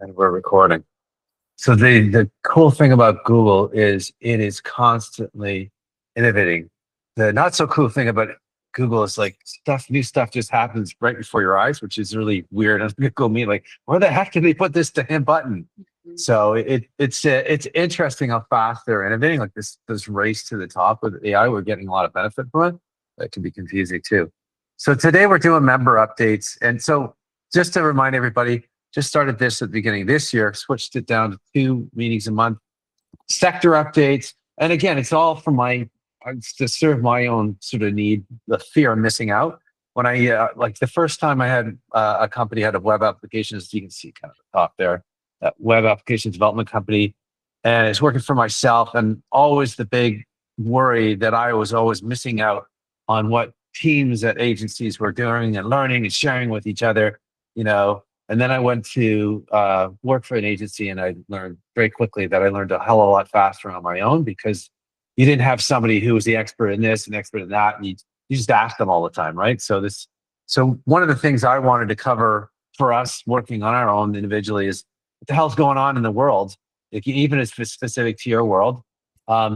And we're recording. So the cool thing about Google is it is constantly innovating. The not so cool thing about Google is like new stuff just happens right before your eyes, which is really weird. And Google me like, where the heck did they put this to him button? So it's interesting how fast they're innovating. Like this race to the top with AI, we're getting a lot of benefit from it. That can be confusing too. So today we're doing member updates, and so just to remind everybody, just started this at the beginning of this year, switched it down to 2 meetings a month, sector updates. And again, it's all from it's to serve my own sort of need, the fear of missing out. When I, like the first time I had a company had a web applications, you can see kind of the top there, that web application development company. And it's working for myself, and always the big worry that I was always missing out on what teams at agencies were doing and learning and sharing with each other, And then I went to work for an agency, and I learned very quickly that I learned a hell of a lot faster on my own, because you didn't have somebody who was the expert in this and expert in that, and you just asked them all the time, right? So one of the things I wanted to cover for us working on our own individually is what the hell's going on in the world, like, even if it's specific to your world,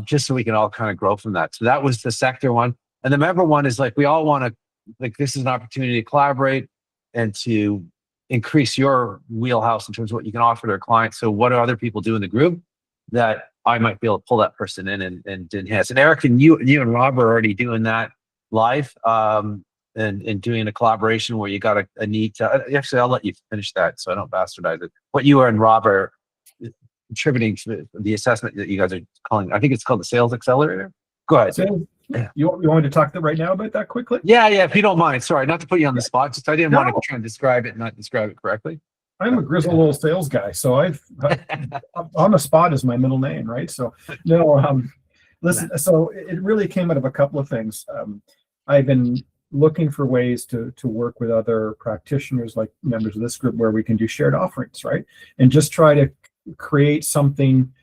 just so we can all kind of grow from that. So that was the sector one. And the member one is like, we all want to, like, this is an opportunity to collaborate and to increase your wheelhouse in terms of what you can offer their clients. So what do other people do in the group that I might be able to pull that person in and enhance? And Eric and you and Rob are already doing that live, and doing a collaboration where you got a need to, actually, I'll let you finish that so I don't bastardize it. What you and Rob are contributing to the assessment that you guys are calling, I think it's called the Sales Accelerator. Go ahead. You want me to talk right now about that quickly? Yeah, if you don't mind. Sorry, not to put you on the spot. Just I didn't want to try and describe it and not describe it correctly. I'm a grizzled old sales guy, so on the spot is my middle name, right? So no, listen. So it really came out of a couple of things. I've been looking for ways to work with other practitioners, like members of this group, where we can do shared offerings, right? And just try to create something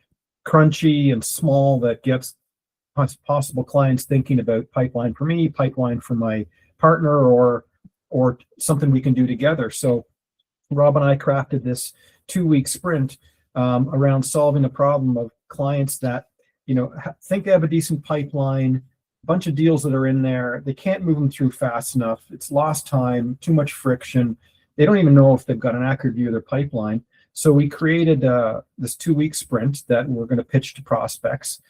crunchy and small that gets possible clients thinking about pipeline for me, pipeline for my partner, or something we can do together. So Rob and I crafted this 2-week sprint around solving the problem of clients that think they have a decent pipeline, a bunch of deals that are in there, they can't move them through fast enough, it's lost time, too much friction, they don't even know if they've got an accurate view of their pipeline. So we created this 2-week sprint that we're going to pitch to prospects.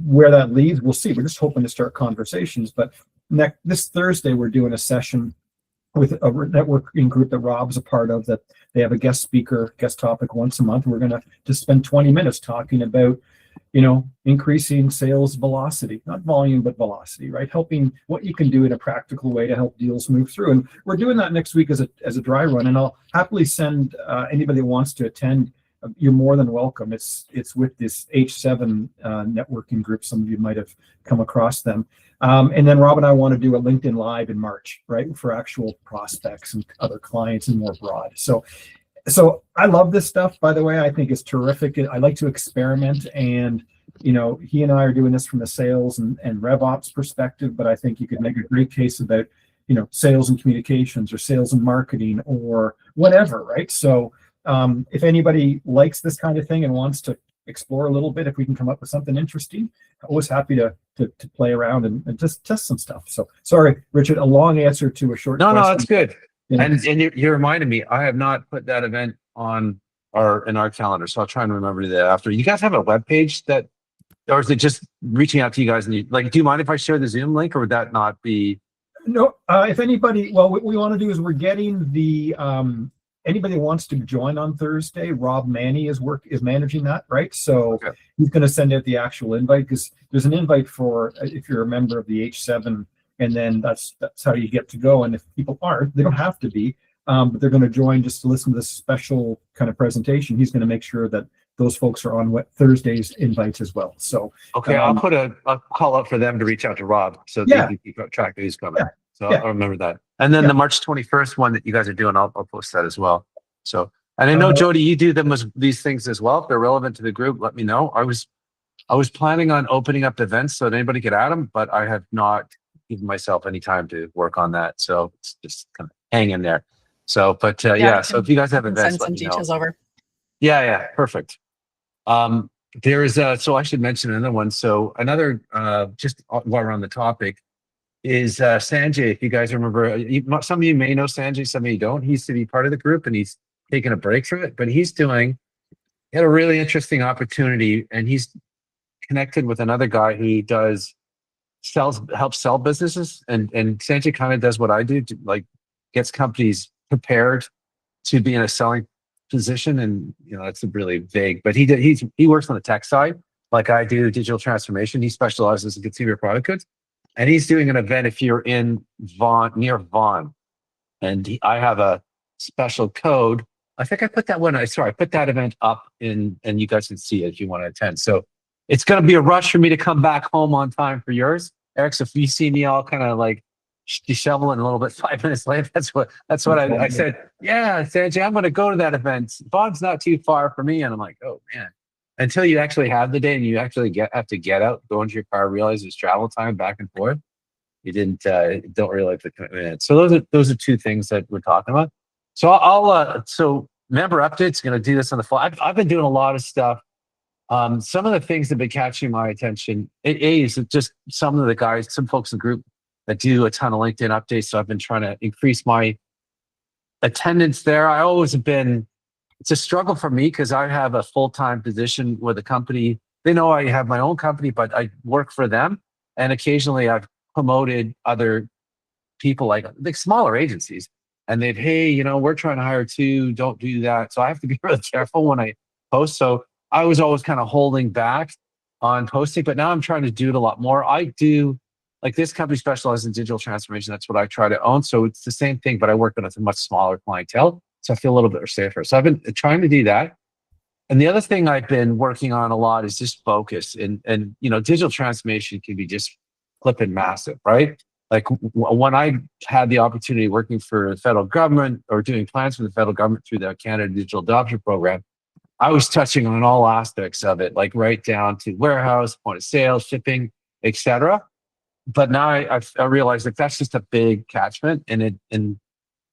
Where that leads, we'll see. We're just hoping to start conversations. But this Thursday, we're doing a session with a networking group that Rob's a part of, that they have a guest topic once a month. We're going to just spend 20 minutes talking about, increasing sales velocity, not volume, but velocity, right? Helping what you can do in a practical way to help deals move through. And we're doing that next week as a dry run. And I'll happily send anybody who wants to attend. You're more than welcome. It's with this H7 networking group. Some of you might have come across them. And then Rob and I want to do a LinkedIn Live in March, right, for actual prospects and other clients and more broad. So I love this stuff, by the way. I think it's terrific. I like to experiment, and he and I are doing this from the sales and RevOps perspective, but I think you could make a great case about sales and communications, or sales and marketing, or whatever, right? So if anybody likes this kind of thing and wants to explore a little bit, if we can come up with something interesting, always happy to play around and just test some stuff. So sorry, Richard, a long answer to a short question. No, that's good. And you reminded me, I have not put that event in our calendar, so I'll try and remember to do that after. You guys have a web page that, or is it just reaching out to you guys? And do you mind if I share the Zoom link, or would that not be? No, if anybody, well, what we want to do is we're getting the anybody who wants to join on Thursday, Rob Manny is managing that, right? So okay. He's going to send out the actual invite, because there's an invite for if you're a member of the H7, and then that's how you get to go. And if people aren't, they don't have to be, but they're going to join just to listen to this special kind of presentation. He's going to make sure that those folks are on Thursday's invites as well. So okay, I'll call up for them to reach out to Rob, so they can keep track of who's coming. Yeah. So I'll remember that. And then the March 21st one that you guys are doing, I'll post that as well. So, and I know, Jody, you do these things as well. If they're relevant to the group, let me know. I was planning on opening up events so that anybody could add them, but I have not given myself any time to work on that. So it's just kind of hang in there. So, but Yeah, so if you guys have I can events, send let some me know. details over. Yeah, perfect. There is so I should mention another one. So another just while we're on the topic is Sanjay. If you guys remember, some of you may know Sanjay, some of you don't. He used to be part of the group, and he's taken a break from it. But he had a really interesting opportunity, and he's connected with another guy. He helps sell businesses, and Sanjay kind of does what I do, like gets companies prepared to be in a selling position. And that's really vague, but he works on the tech side like I do, digital transformation. He specializes in consumer product goods, and he's doing an event if you're in near Vaughan, and I have a special code. I think I put that I put that event up and you guys can see it if you want to attend. So it's going to be a rush for me to come back home on time for yours, Eric. So if you see me all kind of like disheveling a little bit 5 minutes late, that's what I said. Yeah, Sanjay, I'm going to go to that event. Vaughn's not too far for me, and I'm like, oh man. Until you actually have the day and you actually have to get out, go into your car, realize there's travel time back and forth. You don't realize the commitment. So those are two things that we're talking about. So so member updates, going to do this on the fly. I've been doing a lot of stuff. Some of the things that have been catching my attention is just some of the guys, some folks in the group that do a ton of LinkedIn updates. So I've been trying to increase my attendance there. It's a struggle for me because I have a full-time position with a company. They know I have my own company, but I work for them. And occasionally I've promoted other people like smaller agencies, and hey, we're trying to hire too. Don't do that. So I have to be really careful when I post. So I was always kind of holding back on posting, but now I'm trying to do it a lot more. I do, like, this company specializes in digital transformation. That's what I try to own. So it's the same thing, but I work with a much smaller clientele. So I feel a little bit safer. So I've been trying to do that. And the other thing I've been working on a lot is just focus. And digital transformation can be just flipping massive, right? Like when I had the opportunity working for the federal government or doing plans for the federal government through the Canada Digital Adoption Program, I was touching on all aspects of it, like right down to warehouse, point of sale, shipping, etc. But now I realize that that's just a big catchment, and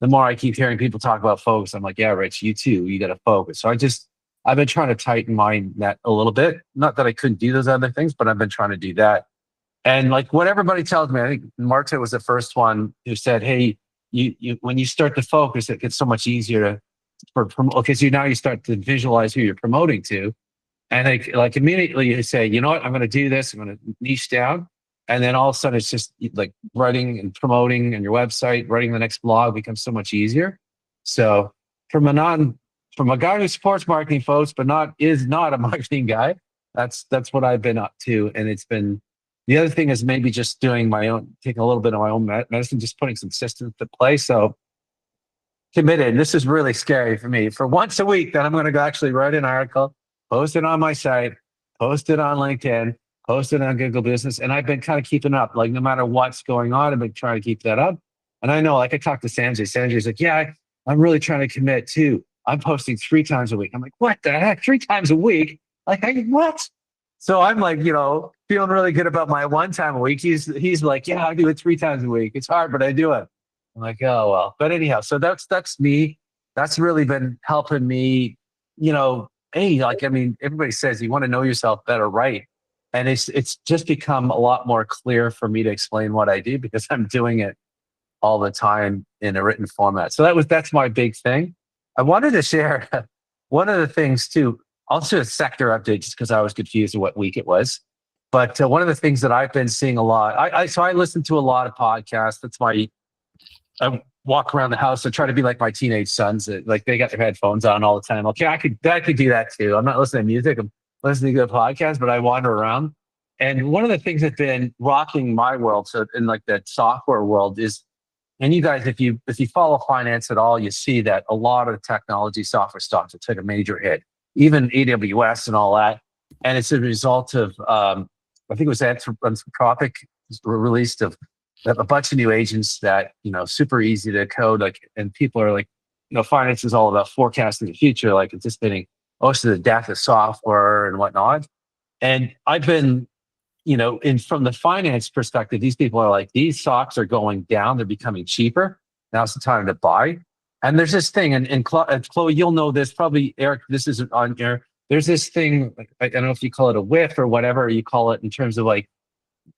the more I keep hearing people talk about focus, I'm like, yeah, Rich, you too, you got to focus. So I've been trying to tighten my net a little bit. Not that I couldn't do those other things, but I've been trying to do that. And like what everybody tells me, I think Marta was the first one who said, hey, you when you start to focus, it gets so much easier because now you start to visualize who you're promoting to. And like immediately you say, you know what, I'm going to do this. I'm going to niche down. And then all of a sudden it's just like writing and promoting and your website, writing the next blog becomes so much easier. So from a guy who supports marketing folks, but is not a marketing guy, that's what I've been up to. And the other thing is maybe just taking a little bit of my own medicine, just putting some systems to play. So committed. This is really scary for me. For once a week, then I'm going to go actually write an article, post it on my site, post it on LinkedIn, post it on Google Business. And I've been kind of keeping up, like no matter what's going on, I've been trying to keep that up. And I know, like I talked to Sanjay. Sanjay's like, yeah, I'm really trying to commit too. I'm posting 3 times a week. I'm like, what the heck? 3 times a week? Like, what? So I'm like, feeling really good about my 1 time a week. He's like, yeah, I do it 3 times a week. It's hard, but I do it. I'm like, oh well. But anyhow, so that's me. That's really been helping me. Hey, like I mean, everybody says you want to know yourself better, right? And it's just become a lot more clear for me to explain what I do because I'm doing it all the time in a written format. So that's my big thing. I wanted to share one of the things too. Also a sector update just because I was confused of what week it was. But one of the things that I've been seeing a lot, I listen to a lot of podcasts. I walk around the house and try to be like my teenage sons. Like they got their headphones on all the time. Okay, I could do that too. I'm not listening to music. I'm listening to a podcast, but I wander around. And one of the things that's been rocking my world, so in like the software world, is, and you guys, if you follow finance at all, you see that a lot of technology software stocks have took a major hit, even AWS and all that. And it's a result of, I think it was Anthropic released a bunch of new agents that, super easy to code, like, and people are like, finance is all about forecasting the future, like anticipating most of the death of software and whatnot. And I've been, from the finance perspective, these people are like, these stocks are going down. They're becoming cheaper. Now's the time to buy. And there's this thing, and Chloe, you'll know this, probably Eric, this isn't on here. There's this thing, I don't know if you call it a whiff or whatever you call it in terms of like,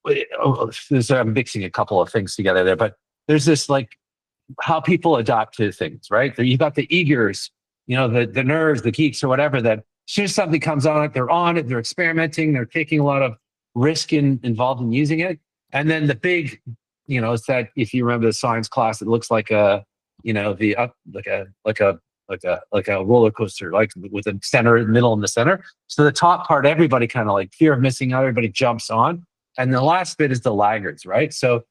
I'm mixing a couple of things together there, but there's this like how people adapt to things, right? You've got the eagers, the nerds, the geeks or whatever, that as soon as something comes on it, they're experimenting, they're taking a lot of risk involved in using it. And then the big, it's that, if you remember the science class, it looks like a, the up, like a roller coaster, like with a center, middle, and the center. So the top part, everybody kind of like fear of missing out, everybody jumps on. And the last bit is the laggards, right? So,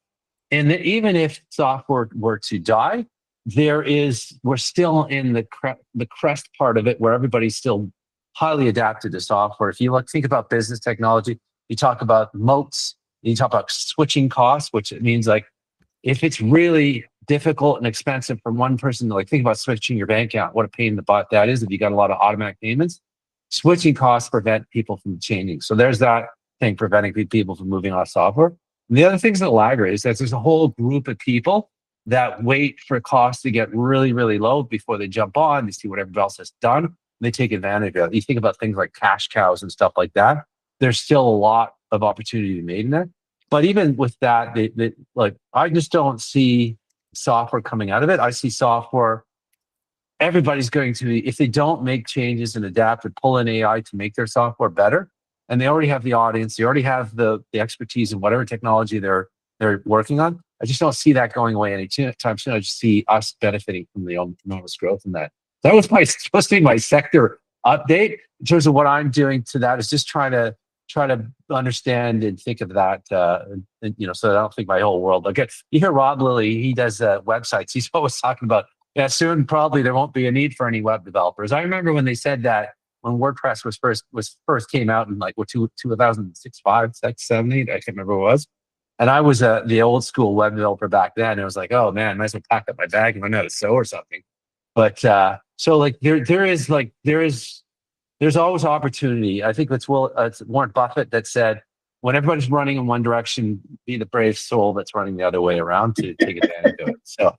even if software were to die, we're still in the crest part of it where everybody's still highly adapted to software. If you think about business technology, you talk about moats, you talk about switching costs, which it means like, if it's really difficult and expensive for one person to think about switching your bank account, what a pain in the butt that is if you got a lot of automatic payments. Switching costs prevent people from changing. So there's that thing preventing people from moving off software. And the other things that laggard is that there's a whole group of people that wait for costs to get really, really low before they jump on. They see what everybody else has done, and they take advantage of it. You think about things like cash cows and stuff like that. There's still a lot of opportunity to be made in that. But even with that, I just don't see software coming out of it. I see software. Everybody's going to be, if they don't make changes and adapt and pull in AI to make their software better, and they already have the audience, they already have the expertise in whatever technology they're working on. I just don't see that going away anytime soon. I just see us benefiting from the enormous growth in that. That was supposed to be my sector update. In terms of what I'm doing to that, is just try to understand and think of that, so that I don't think my whole world. Okay, you hear Rob Lilly, he does websites. He's always talking about, soon probably there won't be a need for any web developers. I remember when they said that, when WordPress was first came out in 2006, 5, 6, 7, 8, I can't remember what it was. And I was the old school web developer back then. It was like, oh man, I might as well pack up my bag and learn how to sew or something. But so there's always opportunity. I think it's Warren Buffett that said, when everybody's running in one direction, be the brave soul that's running the other way around to take advantage of it. So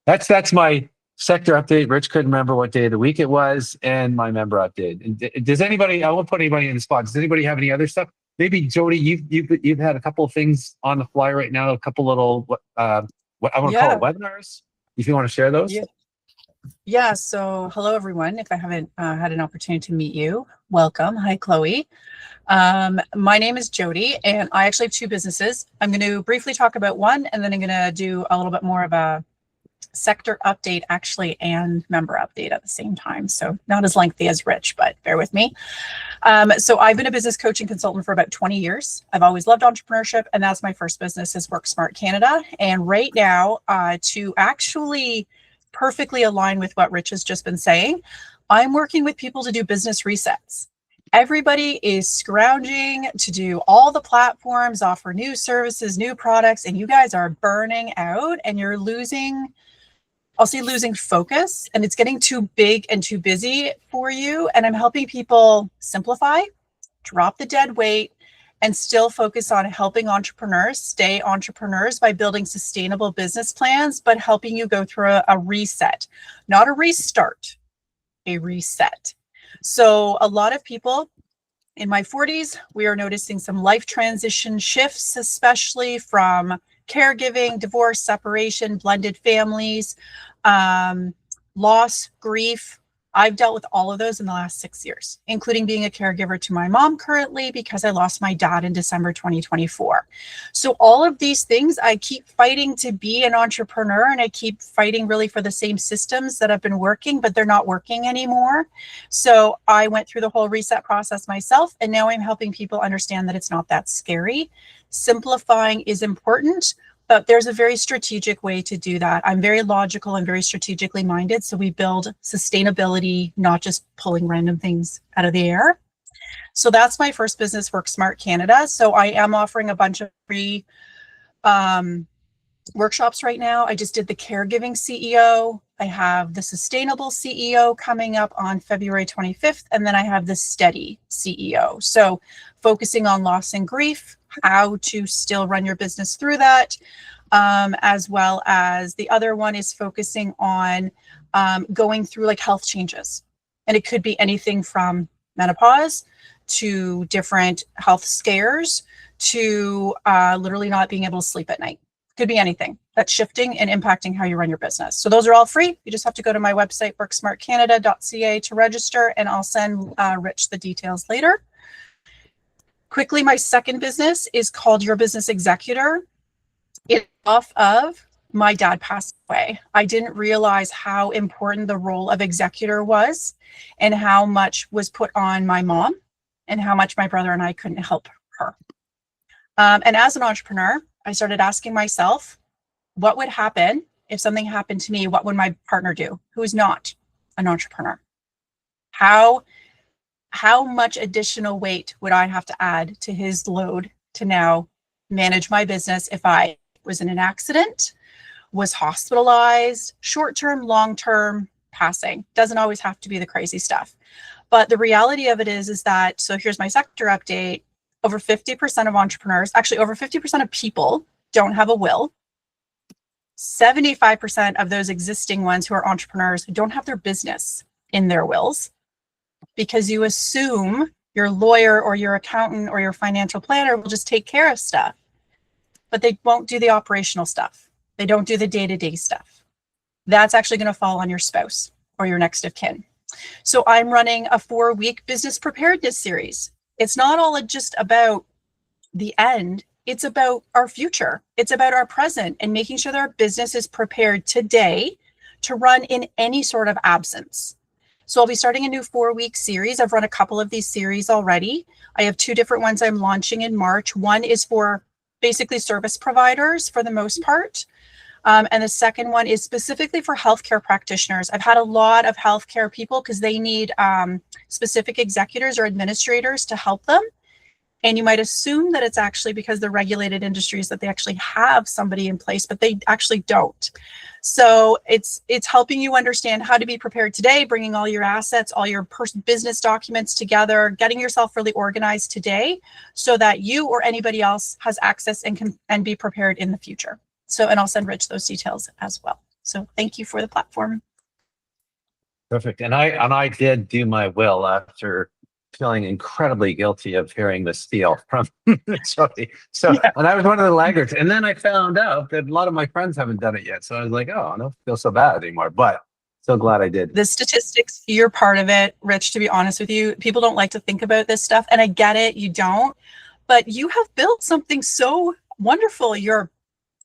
that's my sector update. Rich couldn't remember what day of the week it was, and my member update. And does anybody? I won't put anybody in the spot. Does anybody have any other stuff? Maybe Jody, you've had a couple of things on the fly right now. A couple little what I want to call it webinars. If you want to share those. Yeah. So hello everyone. If I haven't had an opportunity to meet you, welcome. Hi, Chloe. My name is Jody, and I actually have two businesses. I'm going to briefly talk about one, and then I'm going to do a little bit more of a sector update actually and member update at the same time. So not as lengthy as Rich, but bear with me. So I've been a business coaching consultant for about 20 years. I've always loved entrepreneurship, and that's my first business is Work Smart Canada. And right now, to actually perfectly align with what Rich has just been saying, I'm working with people to do business resets. Everybody is scrounging to do all the platforms, offer new services, new products, and you guys are burning out and you're losing focus, and it's getting too big and too busy for you. And I'm helping people simplify, drop the dead weight, and still focus on helping entrepreneurs stay entrepreneurs by building sustainable business plans, but helping you go through a reset, not a restart, a reset. So a lot of people in my 40s, we are noticing some life transition shifts, especially from caregiving, divorce, separation, blended families, loss, grief. I've dealt with all of those in the last 6 years, including being a caregiver to my mom currently because I lost my dad in December 2024. So all of these things, I keep fighting to be an entrepreneur, and I keep fighting really for the same systems that have been working, but they're not working anymore. So I went through the whole reset process myself, and now I'm helping people understand that it's not that scary. Simplifying is important, but there's a very strategic way to do that. I'm very logical and very strategically minded. So we build sustainability, not just pulling random things out of the air. So that's my first business, Work Smart Canada. So I am offering a bunch of free workshops right now. I just did the caregiving CEO. I have the sustainable CEO coming up on February 25th. And then I have the steady CEO. So focusing on loss and grief, how to still run your business through that. as well as the other one is focusing on going through like health changes. And it could be anything from menopause to different health scares to literally not being able to sleep at night. Could be anything that's shifting and impacting how you run your business. So those are all free. You just have to go to my website, worksmartcanada.ca, to register, and I'll send Rich the details later. Quickly, my second business is called Your Business Executor. It's off of my dad passed away. I didn't realize how important the role of executor was and how much was put on my mom and how much my brother and I couldn't help her. And as an entrepreneur, I started asking myself, what would happen if something happened to me? What would my partner do who is not an entrepreneur? How much additional weight would I have to add to his load to now manage my business if I was in an accident, was hospitalized, short-term, long-term, passing? Doesn't always have to be the crazy stuff. But the reality of it is that, so here's my sector update. Over 50% of entrepreneurs, actually over 50% of people don't have a will. 75% of those existing ones who are entrepreneurs who don't have their business in their wills, because you assume your lawyer or your accountant or your financial planner will just take care of stuff, but they won't do the operational stuff. They don't do the day-to-day stuff. That's actually going to fall on your spouse or your next of kin. So I'm running a 4-week business preparedness series. It's not all just about the end. It's about our future. It's about our present and making sure that our business is prepared today to run in any sort of absence. So I'll be starting a new 4-week series. I've run a couple of these series already. I have 2 different ones I'm launching in March. One is for basically service providers for the most part. And the second one is specifically for healthcare practitioners. I've had a lot of healthcare people because they need specific executors or administrators to help them. And you might assume that it's actually because they're regulated industries that they actually have somebody in place, but they actually don't. So it's helping you understand how to be prepared today, bringing all your assets, all your business documents together, getting yourself really organized today so that you or anybody else has access and can be prepared in the future. So, and I'll send Rich those details as well. So thank you for the platform. Perfect. And I did do my will after feeling incredibly guilty of hearing the steal from Jody. So, yeah. And I was one of the laggards. And then I found out that a lot of my friends haven't done it yet. So I was like, oh, I don't feel so bad anymore. But so glad I did. The statistics, you're part of it, Rich, to be honest with you. People don't like to think about this stuff. And I get it, you don't. But you have built something so wonderful. You're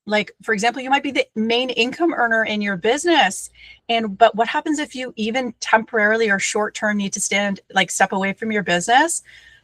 like, for example, you might be the main income earner in your business. But what happens if you even temporarily or short-term need to step away from your business?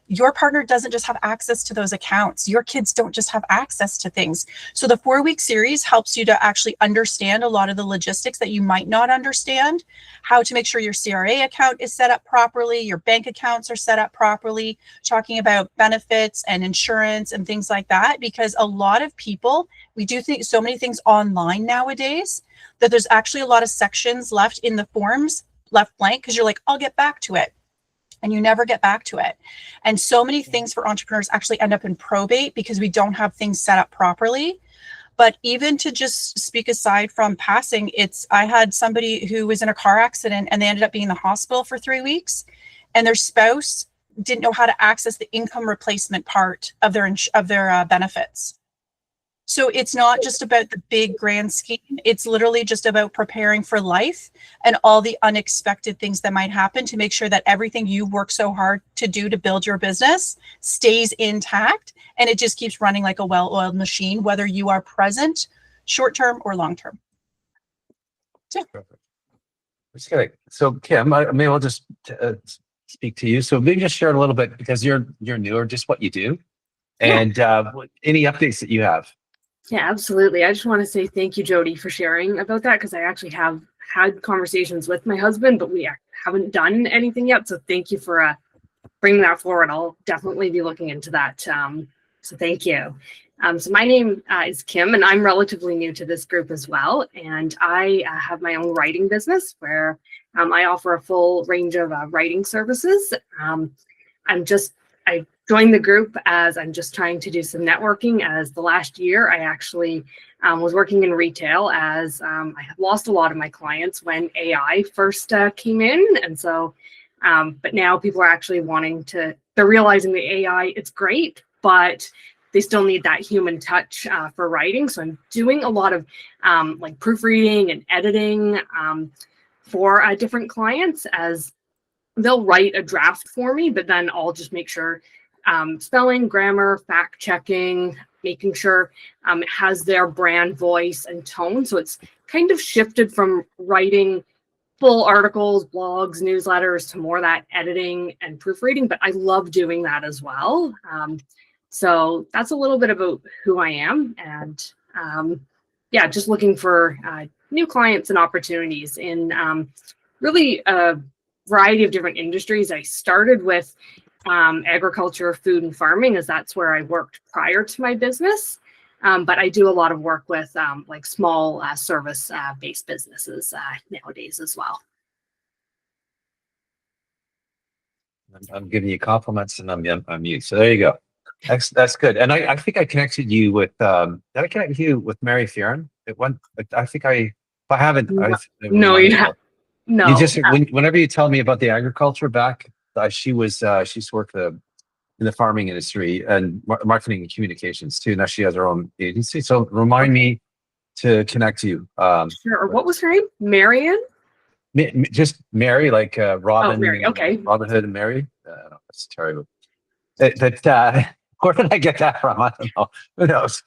Your partner doesn't just have access to those accounts. Your kids don't just have access to things. So the 4-week series helps you to actually understand a lot of the logistics that you might not understand, how to make sure your CRA account is set up properly, your bank accounts are set up properly, talking about benefits and insurance and things like that, because a lot of people, we do think so many things online nowadays that there's actually a lot of sections left in the forms left blank because you're like, I'll get back to it. And you never get back to it. And so many things for entrepreneurs actually end up in probate because we don't have things set up properly. But even to just speak aside from passing, I had somebody who was in a car accident and they ended up being in the hospital for 3 weeks, and their spouse didn't know how to access the income replacement part of their benefits. So it's not just about the big grand scheme. It's literally just about preparing for life and all the unexpected things that might happen to make sure that everything you work so hard to do to build your business stays intact and it just keeps running like a well-oiled machine, whether you are present, short-term or long-term. Yeah. Perfect. Just kidding. So Kim, maybe I'll just speak to you. So maybe just share a little bit because you're newer, just what you do and any updates that you have. Yeah, absolutely. I just want to say thank you, Jody, for sharing about that because I actually have had conversations with my husband, but we haven't done anything yet. So thank you for bringing that forward. I'll definitely be looking into that. So thank you. So my name is Kim, and I'm relatively new to this group as well. And I have my own writing business where I offer a full range of writing services. I joined the group as I'm just trying to do some networking. As the last year, I actually was working in retail as I had lost a lot of my clients when AI first came in. And so, but now people are actually they're realizing the AI, it's great, but they still need that human touch for writing. So I'm doing a lot of like proofreading and editing for different clients, as they'll write a draft for me, but then I'll just make sure spelling, grammar, fact checking, making sure it has their brand voice and tone. So it's kind of shifted from writing full articles, blogs, newsletters to more that editing and proofreading, but I love doing that as well. So that's a little bit about who I am, and yeah, just looking for new clients and opportunities in really a variety of different industries. I started with agriculture, food, and farming, as that's where I worked prior to my business. But I do a lot of work with like small service-based businesses nowadays as well. I'm giving you compliments, and I'm mute. So there you go. That's good. And I think I connected you with did I connect you with Mary Fearon? It went. I think if I haven't, No, you have. No. You just whenever you tell me about the agriculture back, she's worked in the farming industry and marketing and communications too. Now she has her own agency. So remind me to connect you. Sure. What was her name? Marion? Just Mary, like Robin. Oh, Mary. Okay. Robin Hood and Mary. That's terrible. Where did I get that from? I don't know. Who knows?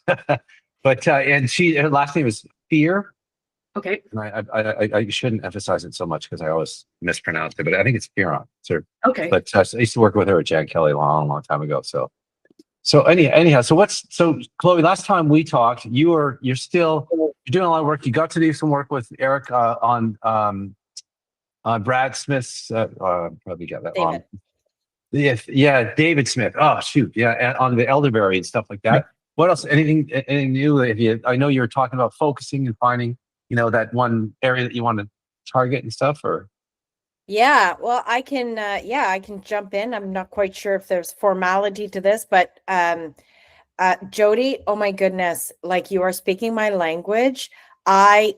But and her last name is Fear. Okay. And I shouldn't emphasize it so much because I always mispronounce it, but I think it's Fearon. So, okay. But I used to work with her at Jan Kelly a long time ago. So anyhow, so Chloe, last time we talked, you're doing a lot of work. You got to do some work with Eric on Brad Smith's. Probably got that wrong. Yeah, David Smith. Oh shoot, yeah, on the elderberry and stuff like that. Right. What else? Anything new? I know you were talking about focusing and finding, that one area that you want to target and stuff, or. Yeah, well, I can jump in. I'm not quite sure if there's formality to this, but Jody, oh my goodness, like you are speaking my language. I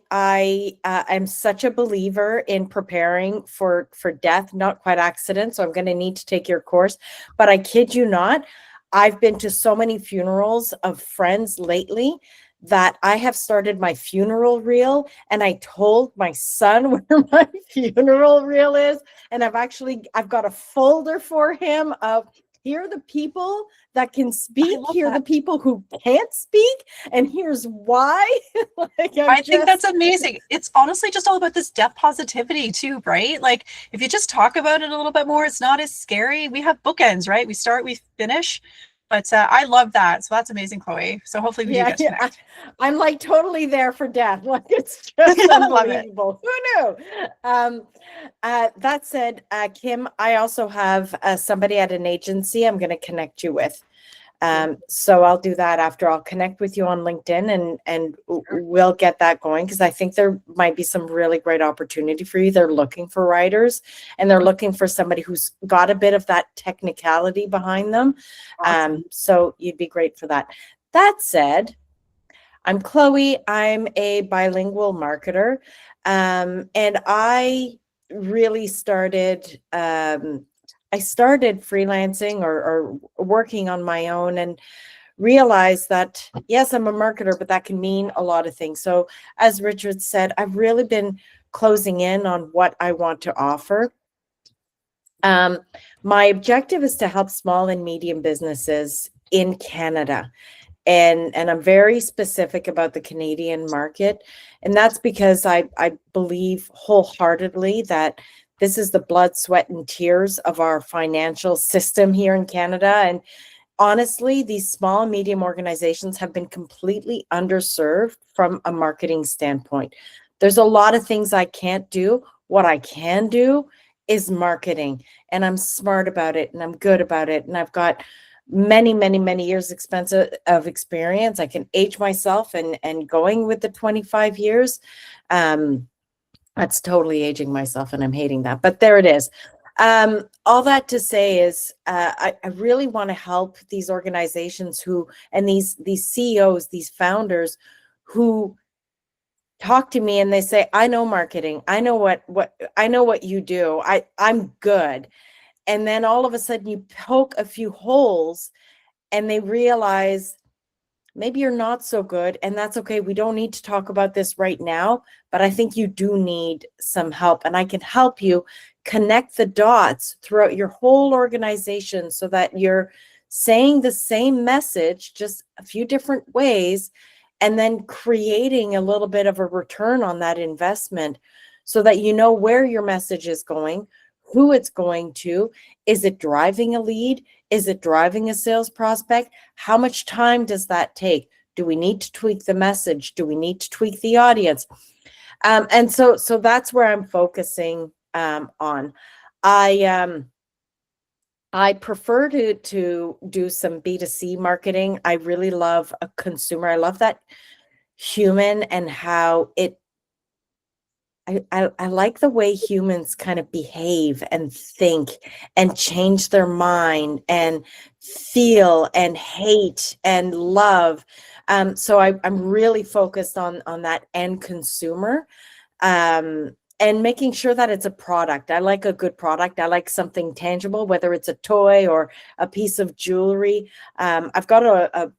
am such a believer in preparing for death, not quite accident. So I'm going to need to take your course, but I kid you not, I've been to so many funerals of friends lately that I have started my funeral reel, and I told my son where my funeral reel is. And I've got a folder for him of, here are the people that can speak, here are the people who can't speak, and here's why. I think that's amazing. It's honestly just all about this death positivity too, right? Like if you just talk about it a little bit more, it's not as scary. We have bookends, right? We start, we finish. But I love that. So that's amazing, Chloe. So hopefully we do get to connect. I'm like totally there for death. Like it's just unbelievable. Who knew? That said, Kim, I also have somebody at an agency I'm going to connect you with. So I'll do that after. I'll connect with you on LinkedIn and we'll get that going, because I think there might be some really great opportunity for you. They're looking for writers, and they're looking for somebody who's got a bit of that technicality behind them. Awesome. So you'd be great for that. That said, I'm Chloe. I'm a bilingual marketer. And I really started freelancing or working on my own, and realized that, yes, I'm a marketer, but that can mean a lot of things. So as Richard said, I've really been closing in on what I want to offer. My objective is to help small and medium businesses in Canada. And I'm very specific about the Canadian market. And that's because I believe wholeheartedly that this is the blood, sweat, and tears of our financial system here in Canada. And honestly, these small and medium organizations have been completely underserved from a marketing standpoint. There's a lot of things I can't do. What I can do is marketing, and I'm smart about it, and I'm good about it. And I've got many years of experience. I can age myself and going with the 25 years. That's totally aging myself, and I'm hating that, but there it is. All that to say is, I really want to help these organizations and these CEOs, these founders who talk to me and they say, I know marketing. I know what you do. I'm good. And then all of a sudden you poke a few holes and they realize maybe you're not so good, and that's okay. We don't need to talk about this right now, but I think you do need some help, and I can help you connect the dots throughout your whole organization so that you're saying the same message, just a few different ways, and then creating a little bit of a return on that investment so that you know where your message is going, who it's going to. Is it driving a lead? Is it driving a sales prospect? How much time does that take? Do we need to tweak the message? Do we need to tweak the audience? And so that's where I'm focusing on. I prefer to do some B2C marketing. I really love a consumer. I love that human and how I like the way humans kind of behave and think and change their mind and feel and hate and love. So I'm really focused on that end consumer, and making sure that it's a product. I like a good product. I like something tangible, whether it's a toy or a piece of jewelry. I've got a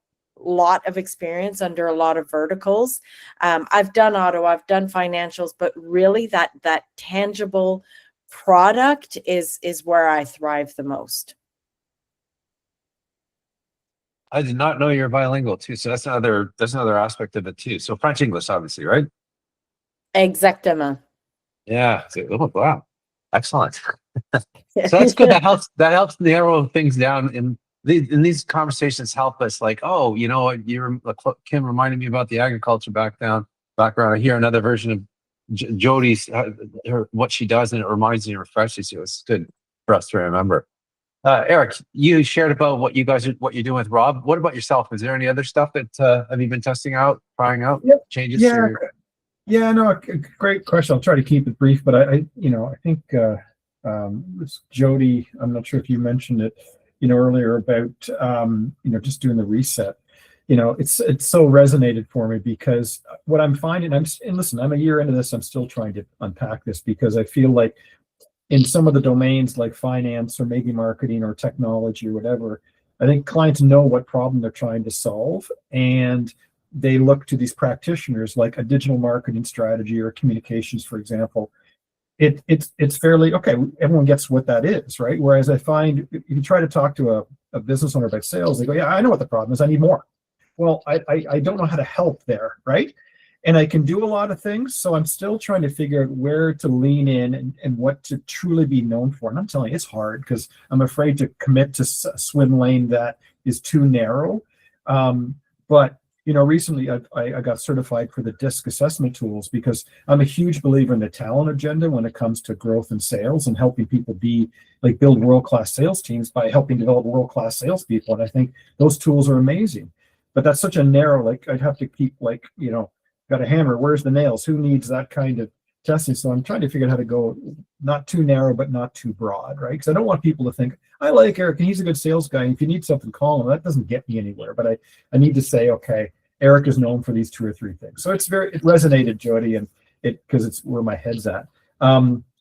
lot of experience under a lot of verticals. I've done auto, I've done financials, but really that tangible product is where I thrive the most. I did not know you're bilingual too. So that's another aspect of it too. So French English, obviously, right? Exactement. Yeah. Oh, wow. Excellent. So that's good. That helps narrow things down. And these conversations help us, like, oh, you know, Kim reminded me about the agriculture background. I hear another version of Jody's what she does, and it reminds me and refreshes you. It's good for us to remember. Eric, you shared about what you're doing with Rob. What about yourself? Is there any other stuff that have you been testing out, trying out? Yep. Changes? Yeah, no, great question. I'll try to keep it brief, but I think it's Jody. I'm not sure if you mentioned it, earlier about just doing the reset. It's so resonated for me because what I'm finding, and listen, I'm a year into this. I'm still trying to unpack this because I feel like in some of the domains like finance or maybe marketing or technology or whatever, I think clients know what problem they're trying to solve, and they look to these practitioners like a digital marketing strategy or communications, for example. It's fairly okay. Everyone gets what that is, right? Whereas I find if you try to talk to a business owner about sales, they go, "Yeah, I know what the problem is. I need more." Well, I don't know how to help there, right? And I can do a lot of things, so I'm still trying to figure out where to lean in and what to truly be known for. And I'm telling you, it's hard because I'm afraid to commit to a swim lane that is too narrow. But recently I got certified for the DISC assessment tools because I'm a huge believer in the talent agenda when it comes to growth and sales and helping people build world-class sales teams by helping develop world-class salespeople. And I think those tools are amazing. But that's such a narrow, I'd have to keep got a hammer, where's the nails? Who needs that kind of testing? So I'm trying to figure out how to go not too narrow, but not too broad, right? Because I don't want people to think, I like Eric and he's a good sales guy. And if you need something, call him. That doesn't get me anywhere. But I need to say, okay, Eric is known for these 2 or 3 things. So it resonated, Jody, and because it's where my head's at.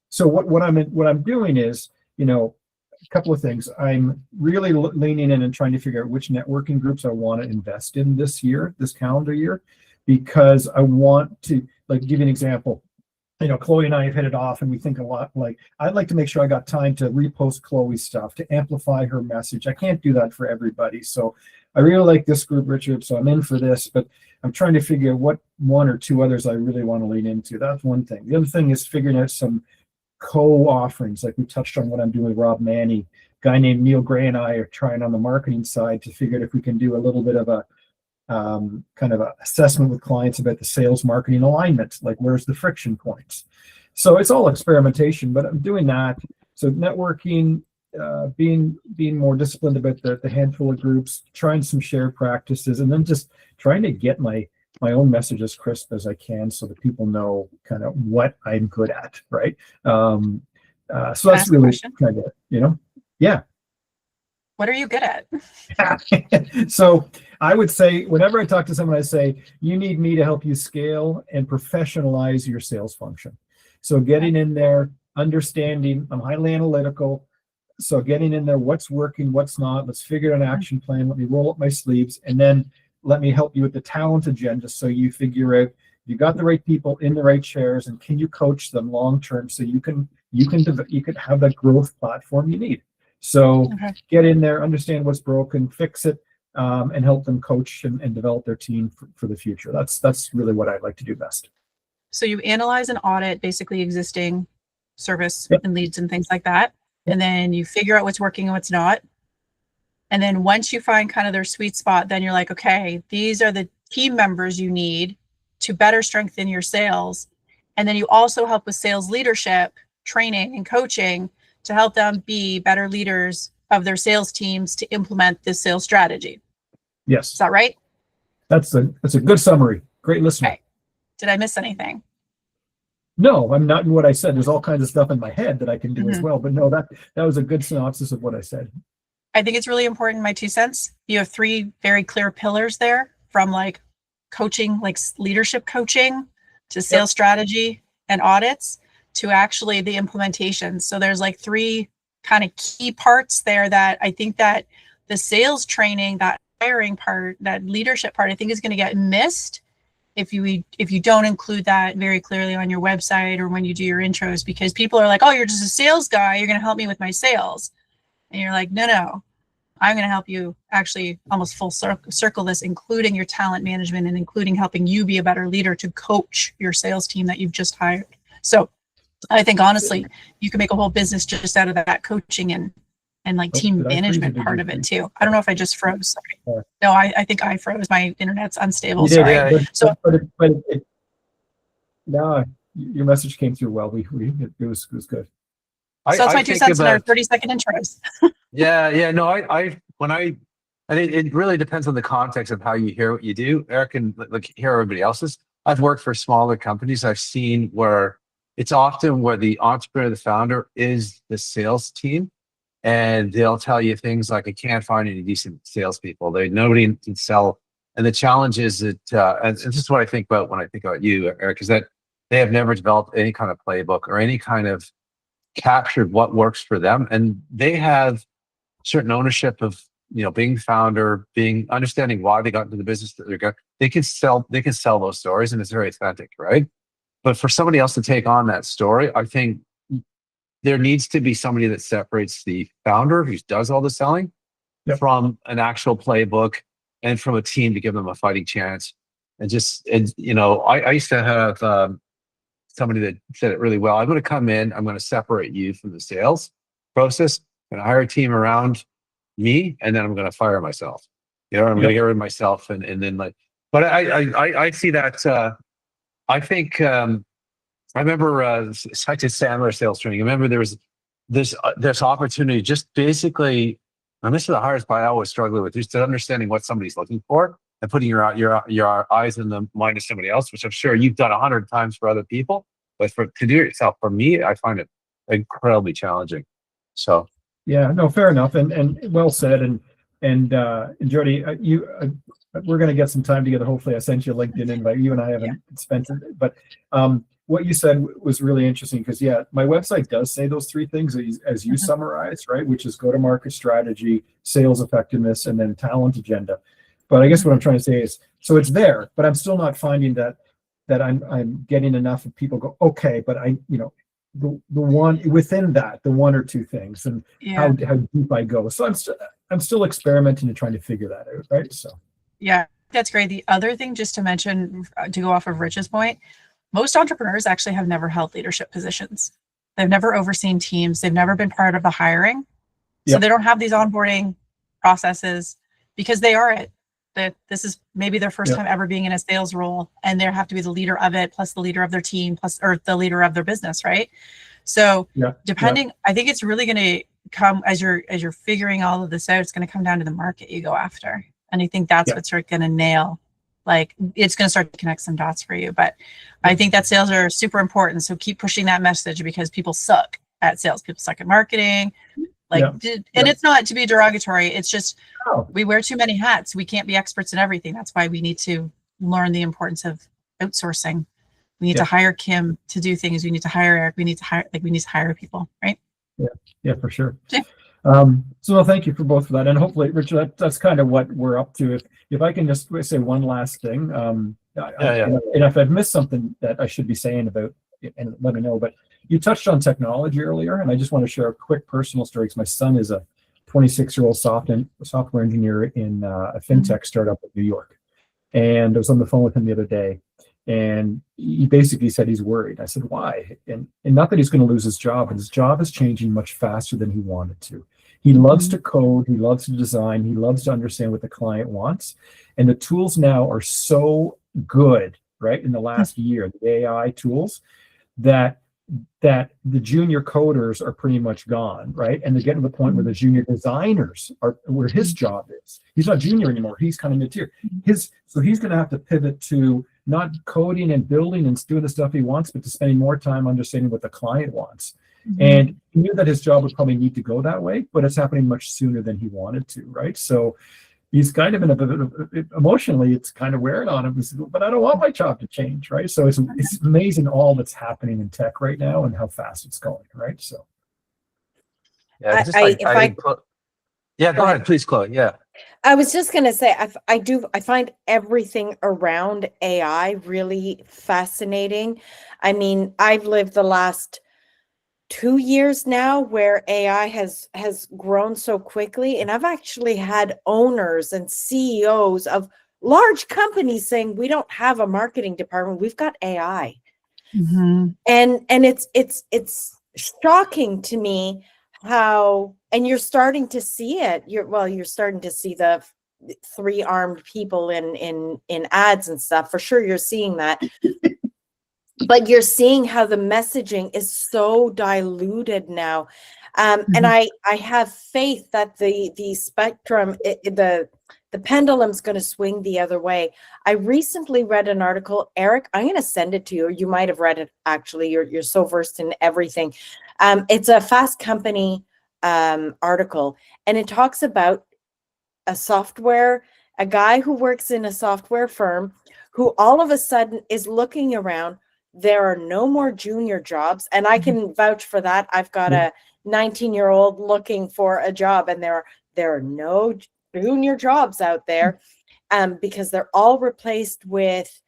So what I'm doing is, a couple of things. I'm really leaning in and trying to figure out which networking groups I want to invest in this calendar year, because I want to give you an example. Chloe and I have hit it off, and we think a lot. I'd like to make sure I got time to repost Chloe's stuff to amplify her message. I can't do that for everybody. So I really like this group, Richard. So I'm in for this, but I'm trying to figure out what 1 or 2 others I really want to lean into. That's one thing. The other thing is figuring out some co-offerings. Like we touched on what I'm doing with Rob Manny. A guy named Neil Gray and I are trying on the marketing side to figure out if we can do a little bit of a kind of an assessment with clients about the sales marketing alignment, like where's the friction points. So it's all experimentation, but I'm doing that. So networking, being more disciplined about the handful of groups, trying some shared practices, and then just trying to get my own message as crisp as I can so that people know kind of what I'm good at, right? So Can I that's ask a really question? kind of, yeah. What are you good at? So I would say whenever I talk to someone, I say, you need me to help you scale and professionalize your sales function. So getting in there, understanding, I'm highly analytical. So getting in there, what's working, what's not, let's figure out an action plan. Let me roll up my sleeves, and then let me help you with the talent agenda. So you figure out you got the right people in the right chairs, and can you coach them long term so you can have that growth platform you need. So Okay. get in there, understand what's broken, fix it, and help them coach and develop their team for the future. That's really what I'd like to do best. So you analyze and audit basically existing service Yep. and leads and things like that. And then you figure out what's working and what's not. And then once you find kind of their sweet spot, then you're like, okay, these are the team members you need to better strengthen your sales. And then you also help with sales leadership, training and coaching to help them be better leaders of their sales teams to implement this sales strategy. Yes, Is that right? that's a good summary. Great listener. Okay. Did I miss anything? No, I'm not in what I said. There's all kinds of stuff in my head that I can do as Mhm. well. But no, that was a good synopsis of what I said. I think it's really important, my 2 cents. You have 3 very clear pillars there, from like coaching, like leadership coaching, to sales strategy and audits, to actually the implementation. So there's like 3 kind of key parts there that I think that the sales training, that hiring part, that leadership part, I think is going to get missed if you don't include that very clearly on your website or when you do your intros, because people are like, oh, you're just a sales guy, you're going to help me with my sales. And you're like, no, I'm going to help you actually almost full circle this, including your talent management and including helping you be a better leader to coach your sales team that you've just hired. So I think honestly, you can make a whole business just out of that coaching and like team Did I freeze management or did part you of it freeze? too. I don't know if I just froze. Sorry. Sorry. No, I think I froze. My internet's unstable. You did, Sorry. Yeah. So no, your message came through well. It was good. so that's my 2 think cents in our about 30-second intros. Yeah, no, and it really depends on the context of how you hear what you do. Eric and like hear everybody else's. I've worked for smaller companies. I've seen where it's often where the entrepreneur, the founder, is the sales team, and they'll tell you things like, "I can't find any decent salespeople. Nobody can sell." And the challenge is that, and this is what I think about when I think about you, Eric, is that they have never developed any kind of playbook or any kind of captured what works for them, and they have certain ownership of being founder, being understanding why they got into the business that they're going. They can sell those stories, and it's very authentic, right? But for somebody else to take on that story, I think there needs to be somebody that separates the founder who does all the selling from an actual playbook and from a team to give them a fighting chance. I used to have somebody that said it really well. I'm going to come in, I'm going to separate you from the sales process, and hire a team around me, and then I'm going to fire myself. I'm going to get rid of myself, and then like. But I see that. I think I remember I did Sandler sales training. I remember there was this opportunity, just basically. And this is the hardest part I always struggle with, just understanding what somebody's looking for and putting your eyes in the mind of somebody else, which I'm sure you've done 100 times for other people. But to do it yourself, for me, I find it incredibly challenging. So. Yeah, no, fair enough, and well said, and Jody, we're going to get some time together. Hopefully, I sent you a LinkedIn invite. You and I haven't spent it, but what you said was really interesting because my website does say those 3 things as you summarized, right? Which is go-to-market strategy, sales effectiveness, and then talent agenda. But I guess what I'm trying to say is, so it's there, but I'm still not finding that I'm getting enough of people go, okay, but the one within that, the 1 or 2 things, and how deep I go. So I'm still experimenting and trying to figure that out, right? So yeah, that's great. The other thing, just to mention, to go off of Rich's point, most entrepreneurs actually have never held leadership positions. They've never overseen teams. They've never been part of the hiring. So they don't have these onboarding processes because they are it. That this is maybe their first time ever being in a sales role, and they have to be the leader of it, plus the leader of their team, or the leader of their business, right? So depending, I think it's really going to come as you're figuring all of this out. It's going to come down to the market you go after, and I think that's what's going to nail. Like, it's going to start to connect some dots for you. But I think that sales are super important. So keep pushing that message because people suck at sales, people suck at marketing. Like, and it's not to be derogatory. It's just we wear too many hats. We can't be experts in everything. That's why we need to learn the importance of outsourcing. We need to hire Kim to do things. We need to hire Eric. We need to hire people, right? Yeah, for sure. Yeah. So no, thank you for both of that. And hopefully, Richard, that's kind of what we're up to. If I can just say one last thing, and if I've missed something that I should be saying about it, and let me know. But you touched on technology earlier, and I just want to share a quick personal story because my son is a 26-year-old software engineer in a fintech startup in New York. And I was on the phone with him the other day, and he basically said he's worried. I said, why? And not that he's going to lose his job, but his job is changing much faster than he wanted to. He loves to code, he loves to design, he loves to understand what the client wants. And the tools now are so good, right, in the last year, the AI tools, that the junior coders are pretty much gone, right? And they're getting to the point where the junior designers are where his job is. He's not junior anymore. He's kind of mid-tier. So he's going to have to pivot to not coding and building and doing the stuff he wants, but to spending more time understanding what the client wants. And he knew that his job would probably need to go that way, but it's happening much sooner than he wanted to, right? So he's kind of in a bit of, emotionally, it's kind of wearing on him. But I don't want my job to change, right? So it's amazing all that's happening in tech right now and how fast it's going, right? So. Yeah, go ahead, please, Chloe. Yeah. I was just going to say, I find everything around AI really fascinating. I mean, I've lived the last 2 years now where AI has grown so quickly, and I've actually had owners and CEOs of large companies saying, we don't have a marketing department, we've got AI. And it's shocking to me how, and you're starting to see it. You're starting to see the 3-armed people in ads and stuff. For sure, you're seeing that. But you're seeing how the messaging is so diluted now. And I have faith that the spectrum, the pendulum's going to swing the other way. I recently read an article, Eric, I'm going to send it to you. You might have read it, actually. You're so versed in everything. It's a Fast Company article, and it talks about a guy who works in a software firm who all of a sudden is looking around. There are no more junior jobs, and I can vouch for that. I've got a 19-year-old looking for a job, and there are no junior jobs out there, because they're all replaced with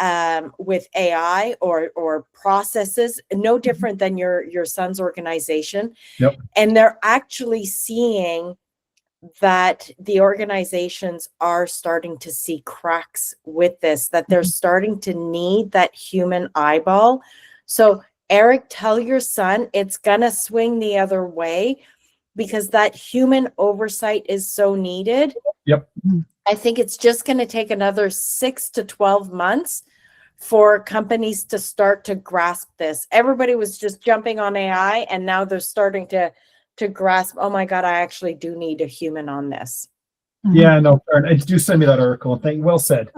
AI or processes, no different than your son's organization. Yep. And they're actually seeing that the organizations are starting to see cracks with this, that they're starting to need that human eyeball. So Eric, tell your son it's gonna swing the other way, because that human oversight is so needed. Yep. I think it's just going to take another 6 to 12 months for companies to start to grasp this. Everybody was just jumping on AI, and now they're starting to grasp, oh my God, I actually do need a human on this. Yeah, no, and do send me that article. Well said.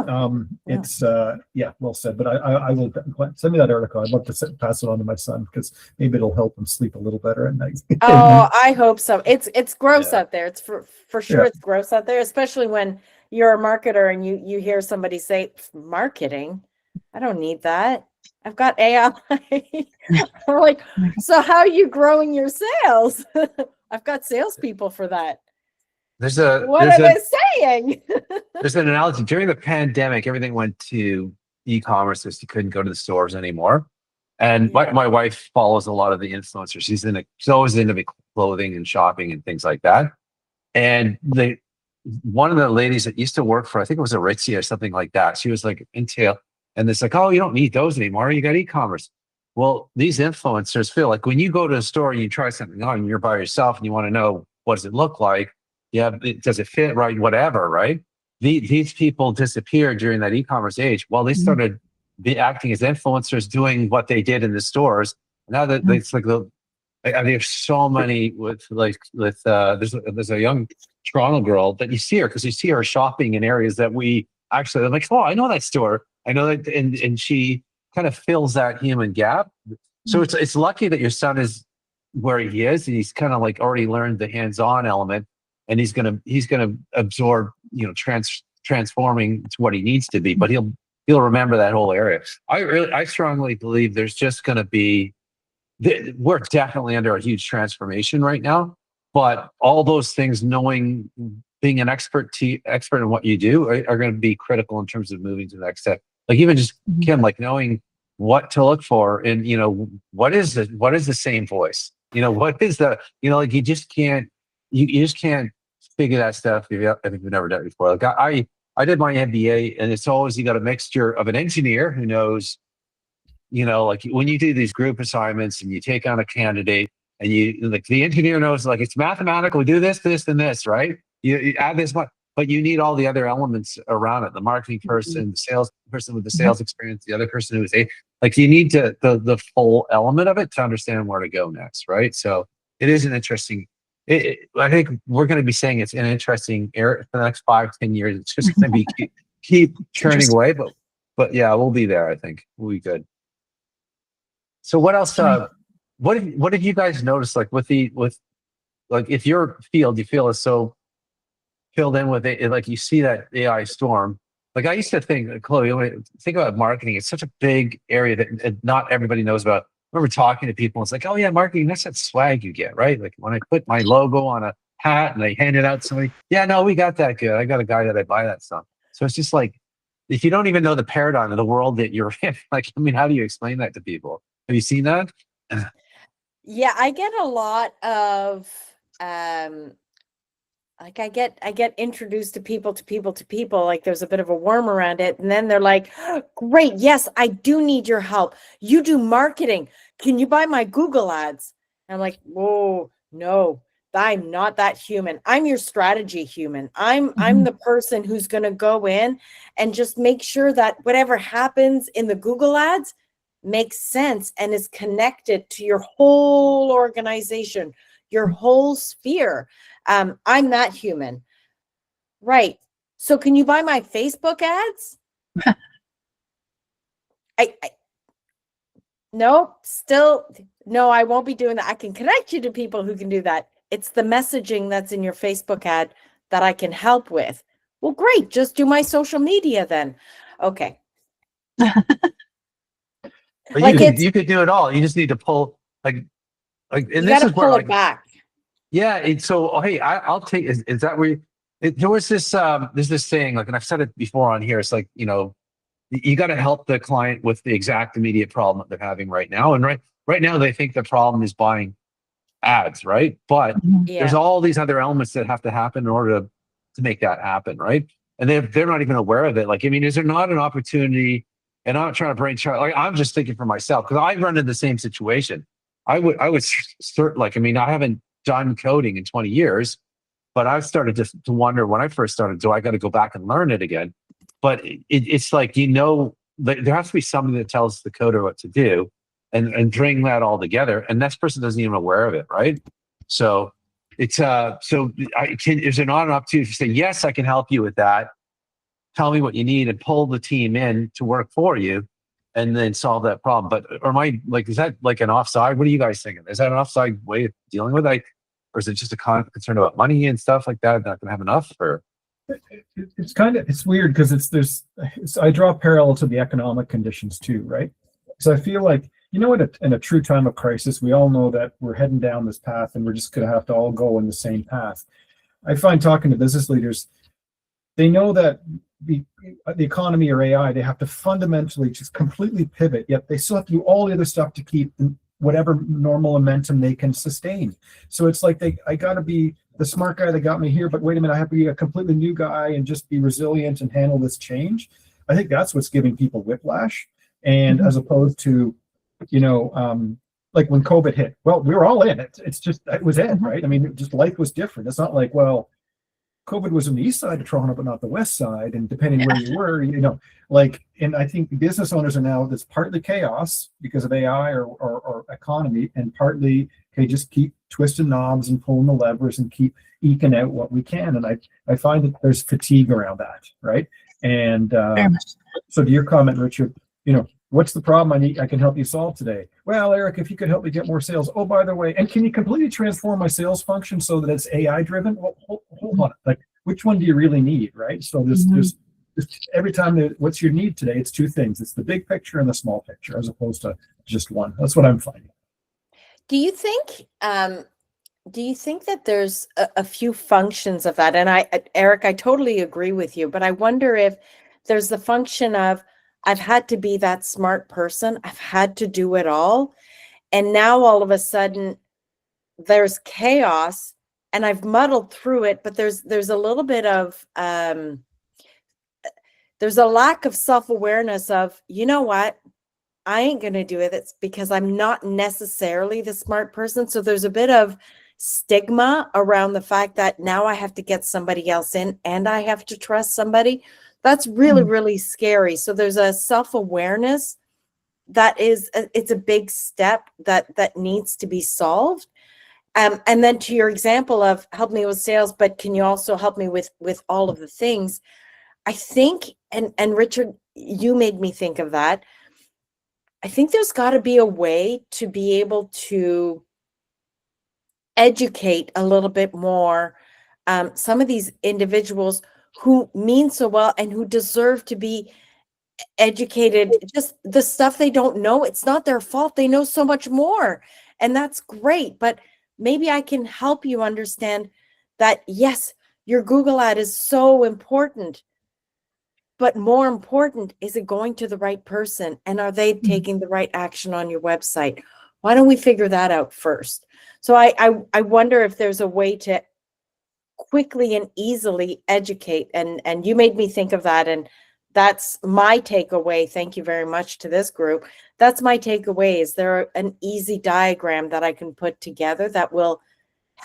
It's well said. But I will send me that article. I'd love to pass it on to my son, because maybe it'll help him sleep a little better at night. Oh, I hope so. It's gross out there. It's for sure. It's gross out there, especially when you're a marketer and you hear somebody say, marketing, I don't need that. I've got AI. I'm like, so how are you growing your sales? I've got salespeople for that. What am I saying? There's an analogy. During the pandemic, everything went to e-commerce because you couldn't go to the stores anymore. And my wife follows a lot of the influencers. She's always into clothing and shopping and things like that. And one of the ladies that used to work for, I think it was Aritzia or something like that, she was like into, and it's like, oh, you don't need those anymore. You got e-commerce. Well, these influencers feel like when you go to a store and you try something on and you're by yourself and you want to know, what does it look like? Does it fit right? Whatever, right? These people disappeared during that e-commerce age. Well, they started acting as influencers, doing what they did in the stores. Now that it's like there's so many there's a young Toronto girl that you see her because you see her shopping in areas that I'm like, oh, I know that store. I know that, and she kind of fills that human gap. So it's lucky that your son is where he is, and he's kind of like already learned the hands-on element, and he's gonna absorb, transforming to what he needs to be, but he'll remember that whole area. I strongly believe there's just gonna be, we're definitely under a huge transformation right now, but all those things, knowing, being an expert in what you do, are going to be critical in terms of moving to the next step. Like even just Kim, like knowing what to look for, and what is the same voice, what is the, like you just can't figure that stuff if you've never done it before. Like I did my MBA, and it's always, you got a mixture of an engineer who knows, like when you do these group assignments and you take on a candidate, and the engineer knows, like, it's mathematical, we do this, this, and this, right? You add this much, but you need all the other elements around it. The marketing person, the sales person with the sales experience, the other person who is like, you need the full element of it to understand where to go next, right? So it is an interesting, I think we're going to be saying it's an interesting area for the next 5-10 years. It's just going to be keep churning away, but yeah, we'll be there. I think we'll be good. So what else? What have you guys noticed? Like with if your field you feel is so filled in with it, like you see that AI storm. Like I used to think, Chloe, when I think about marketing, it's such a big area that not everybody knows about. I remember talking to people, it's like, oh yeah, marketing, that's that swag you get, right? Like when I put my logo on a hat and I hand it out to somebody, yeah, no, we got that good. I got a guy that I buy that stuff. So it's just like, if you don't even know the paradigm of the world that you're in, like, I mean, how do you explain that to people? Have you seen that? Yeah, I get a lot of like I get introduced to people, like there's a bit of a worm around it, and then they're like, great, yes, I do need your help. You do marketing. Can you buy my Google ads? And I'm like, whoa, no, I'm not that human. I'm your strategy human. I'm the person who's going to go in and just make sure that whatever happens in the Google ads makes sense and is connected to your whole organization, your whole sphere. I'm that human. Right. So can you buy my Facebook ads? No, I won't be doing that. I can connect you to people who can do that. It's the messaging that's in your Facebook ad that I can help with. Well, great. Just do my social media then. Okay. But Like you could do it all. You just need to pull and you this got to is where, pull like, it back. yeah. So hey, I'll take. Is that where there was this? There's this saying, like, and I've said it before on here. It's like, you got to help the client with the exact immediate problem that they're having right now. And right now they think the problem is buying ads, right? But there's all these other elements that have to happen in order to make that happen, right? And they're not even aware of it. Like, I mean, is there not an opportunity? And I'm not trying to brainstorm. Like, I'm just thinking for myself, because I've run into the same situation. I would start, like, I mean, I haven't done coding in 20 years, but I've started to wonder when I first started, do I got to go back and learn it again? But it's like, there has to be something that tells the coder what to do and bring that all together. And that person doesn't even aware of it, right? So it's is there not an opportunity to say, yes, I can help you with that. Tell me what you need and pull the team in to work for you and then solve that problem. But is that like an offside? What are you guys thinking? Is that an offside way of dealing with it? Or is it just a concern about money and stuff like that? Not going to have enough? Or It's weird because I draw a parallel to the economic conditions too, right? So I feel like, in a true time of crisis, we all know that we're heading down this path and we're just going to have to all go in the same path. I find talking to business leaders, they know that the economy or AI, they have to fundamentally just completely pivot, yet they still have to do all the other stuff to keep whatever normal momentum they can sustain. So it's like I got to be the smart guy that got me here, but wait a minute, I have to be a completely new guy and just be resilient and handle this change. I think that's what's giving people whiplash. And as opposed to, like when COVID hit, well, we were all in it. It was it, right? I mean, just life was different. It's not like, well, COVID was on the east side of Toronto, but not the west side. And depending where you were, and I think business owners are now, there's partly chaos because of AI or economy, and partly, okay, just keep twisting knobs and pulling the levers and keep eking out what we can. And I find that there's fatigue around that, right? And so to your comment, Richard, What's the problem I can help you solve today? Well, Eric, if you could help me get more sales. Oh, by the way, and can you completely transform my sales function so that it's AI driven? Well, hold on. Like, which one do you really need, right? So there's every time what's your need today, it's two things. It's the big picture and the small picture as opposed to just one. That's what I'm finding. Do you think that there's a few functions of that? And Eric, I totally agree with you, but I wonder if there's the function of I've had to be that smart person. I've had to do it all. And now all of a sudden there's chaos and I've muddled through it, but there's a little bit of, there's a lack of self-awareness of, you know what? I ain't going to do it. It's because I'm not necessarily the smart person. So there's a bit of stigma around the fact that now I have to get somebody else in and I have to trust somebody. That's really, really scary. So there's a self-awareness that it's a big step that needs to be solved. And then to your example of help me with sales, but can you also help me with all of the things? I think, and Richard, you made me think of that. I think there's got to be a way to be able to educate a little bit more some of these individuals who mean so well and who deserve to be educated. Just the stuff they don't know, it's not their fault. They know so much more, and that's great. But maybe I can help you understand that, yes, your Google ad is so important, but more important, is it going to the right person? And are they taking the right action on your website? Why don't we figure that out first? So I wonder if there's a way to quickly and easily educate. And you made me think of that. And that's my takeaway. Thank you very much to this group. That's my takeaway. Is there an easy diagram that I can put together that will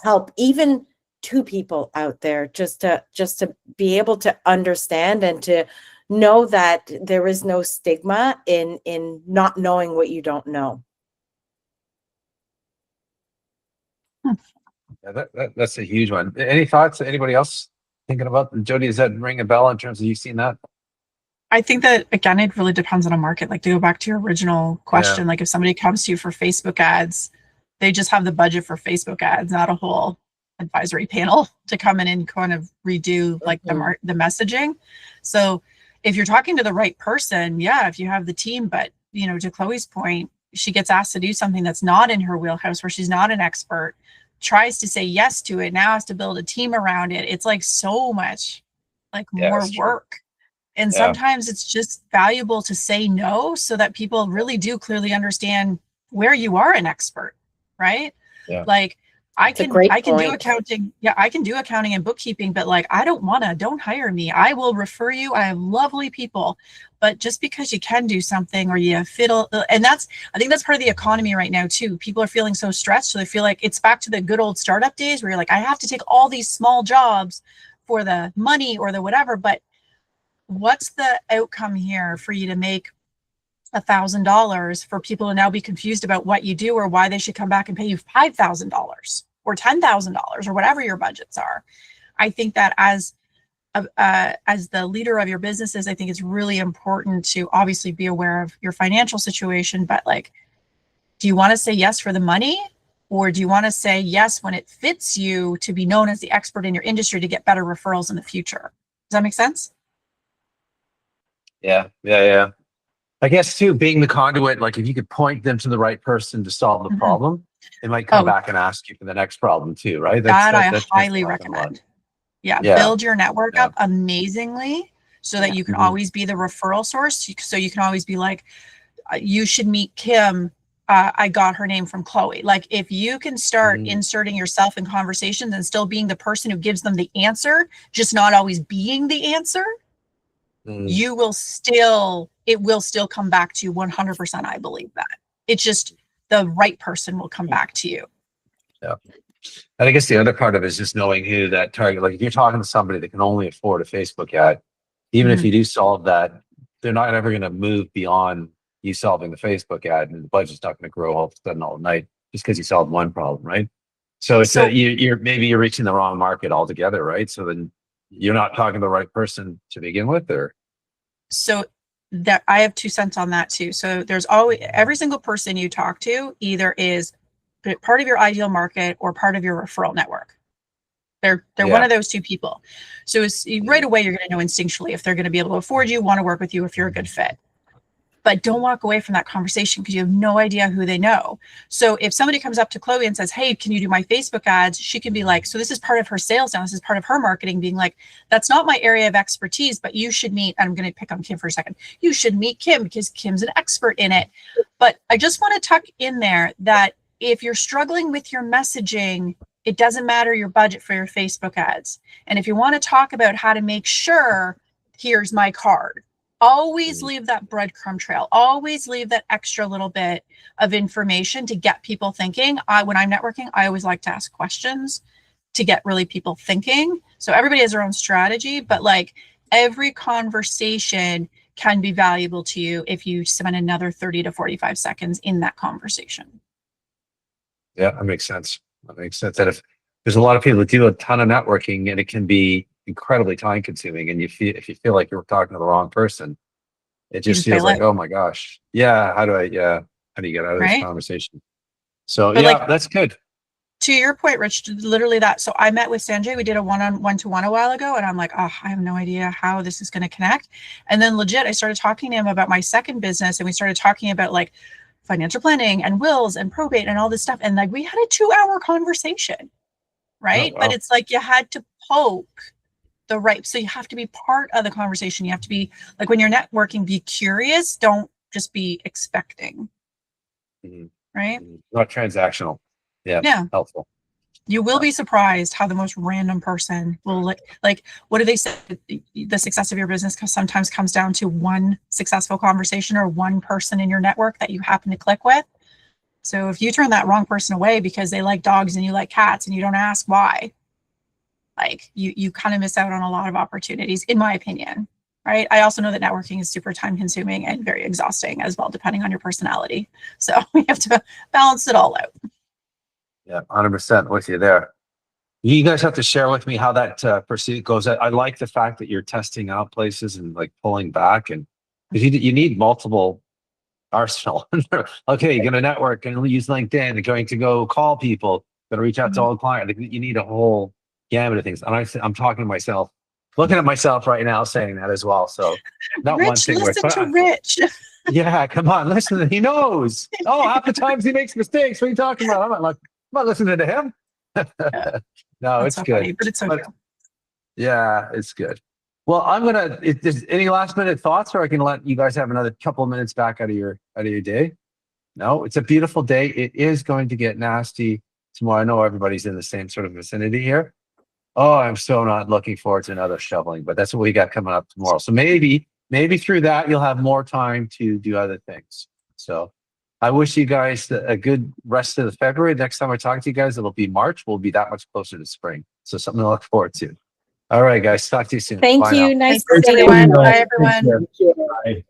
help even two people out there just to be able to understand and to know that there is no stigma in not knowing what you don't know. Yeah, that's a huge one. Any thoughts? Anybody else thinking about? Jody, does that ring a bell in terms of you seen that? I think that, again, it really depends on a market. Like, to go back to your original question, like if somebody comes to you for Facebook ads, they just have the budget for Facebook ads, not a whole advisory panel to come in and kind of redo like the messaging. So if you're talking to the right person, yeah, if you have the team, but you know, to Chloe's point, she gets asked to do something that's not in her wheelhouse, where she's not an expert, tries to say yes to it, now has to build a team around it. It's like so much like more work. And sometimes it's just valuable to say no so that people really do clearly understand where you are an expert, right? Yeah. Like I can do accounting. Yeah, I can do accounting and bookkeeping, but like don't hire me. I will refer you. I have lovely people. But just because you can do something or you fiddle, and I think that's part of the economy right now too. People are feeling so stressed. So they feel like it's back to the good old startup days where you're like, I have to take all these small jobs for the money or the whatever. But what's the outcome here for you to make $1,000 for people to now be confused about what you do or why they should come back and pay you $5,000 or $10,000 or whatever your budgets are? I think that as the leader of your businesses, I think it's really important to obviously be aware of your financial situation, but like, do you want to say yes for the money, or do you want to say yes when it fits you to be known as the expert in your industry to get better referrals in the future? Does that make sense? Yeah. I guess too, being the conduit, like if you could point them to the right person to solve the problem, they might come back and ask you for the next problem too, right? I highly recommend. Yeah, build your network up amazingly so that you can always be the referral source. So you can always be like, you should meet Kim. I got her name from Chloe. Like if you can start inserting yourself in conversations and still being the person who gives them the answer, just not always being the answer, it will still come back to you 100%. I believe that. It's just the right person will come back to you. Yeah. And I guess the other part of it is just knowing who that target, like if you're talking to somebody that can only afford a Facebook ad, even if you do solve that, they're not ever going to move beyond you solving the Facebook ad, and the budget's not going to grow all of a sudden all night just because you solved one problem, right? So it's you're reaching the wrong market altogether, right? So then you're not talking to the right person to begin with, or so that I have 2 cents on that too. So there's always, every single person you talk to either is part of your ideal market or part of your referral network. They're one of those 2 people. So it's right away, you're going to know instinctually if they're going to be able to afford you, want to work with you, if you're a good fit. But don't walk away from that conversation because you have no idea who they know. So if somebody comes up to Chloe and says, hey, can you do my Facebook ads? She can be like, so this is part of her sales now. This is part of her marketing, being like, that's not my area of expertise, but you should meet, I'm going to pick on Kim for a second. You should meet Kim because Kim's an expert in it. But I just want to tuck in there that if you're struggling with your messaging, it doesn't matter your budget for your Facebook ads. And if you want to talk about how to make sure, here's my card. Always leave that breadcrumb trail. Always leave that extra little bit of information to get people thinking. When I'm networking, I always like to ask questions to get really people thinking. So everybody has their own strategy, but like every conversation can be valuable to you if you spend another 30 to 45 seconds in that conversation. Yeah, that makes sense. That makes sense. And if there's a lot of people that do a ton of networking, and it can be incredibly time consuming, and if you feel like you're talking to the wrong person, it just feels like, oh my gosh, how do you get out of this conversation? So but that's good. To your point, Rich, literally that. So I met with Sanjay, we did a one-to-one a while ago, and I'm like, oh, I have no idea how this is going to connect. And then legit, I started talking to him about my second business, and we started talking about like financial planning and wills and probate and all this stuff. And like, we had a 2-hour conversation, right? Oh, wow. But it's like, you had to poke the right. So you have to be part of the conversation. You have to be like, when you're networking, be curious. Don't just be expecting. Right? Not transactional. Yeah. Helpful. You will be surprised how the most random person will like, what do they say? The success of your business sometimes comes down to one successful conversation or one person in your network that you happen to click with. So if you turn that wrong person away because they like dogs and you like cats and you don't ask why, like you kind of miss out on a lot of opportunities, in my opinion, right? I also know that networking is super time consuming and very exhausting as well, depending on your personality. So we have to balance it all out. Yeah, 100% with you there. You guys have to share with me how that pursuit goes. I like the fact that you're testing out places and like pulling back, and because you need multiple arsenal. Okay, you're going to network and use LinkedIn, you're going to go call people, going to reach out to all the clients. You need a whole gamut of things. And I'm talking to myself, looking at myself right now, saying that as well. So not Rich, one thing. Listen to Rich. Yeah, come on, listen. He knows. Oh, half the times he makes mistakes. What are you talking about? I'm not listening to him. No, it's so good. Funny, but it's so good. Yeah, it's good. Well, I'm gonna. Is any last minute thoughts, or I can let you guys have another couple of minutes back out of your day? No, it's a beautiful day. It is going to get nasty tomorrow. I know everybody's in the same sort of vicinity here. Oh, I'm so not looking forward to another shoveling, but that's what we got coming up tomorrow. So maybe through that you'll have more time to do other things. So I wish you guys a good rest of the February. Next time I talk to you guys, it'll be March. We'll be that much closer to spring. So something to look forward to. All right, guys. Talk to you soon. Thank Bye you. now. Nice to see you. Bye, everyone. Bye.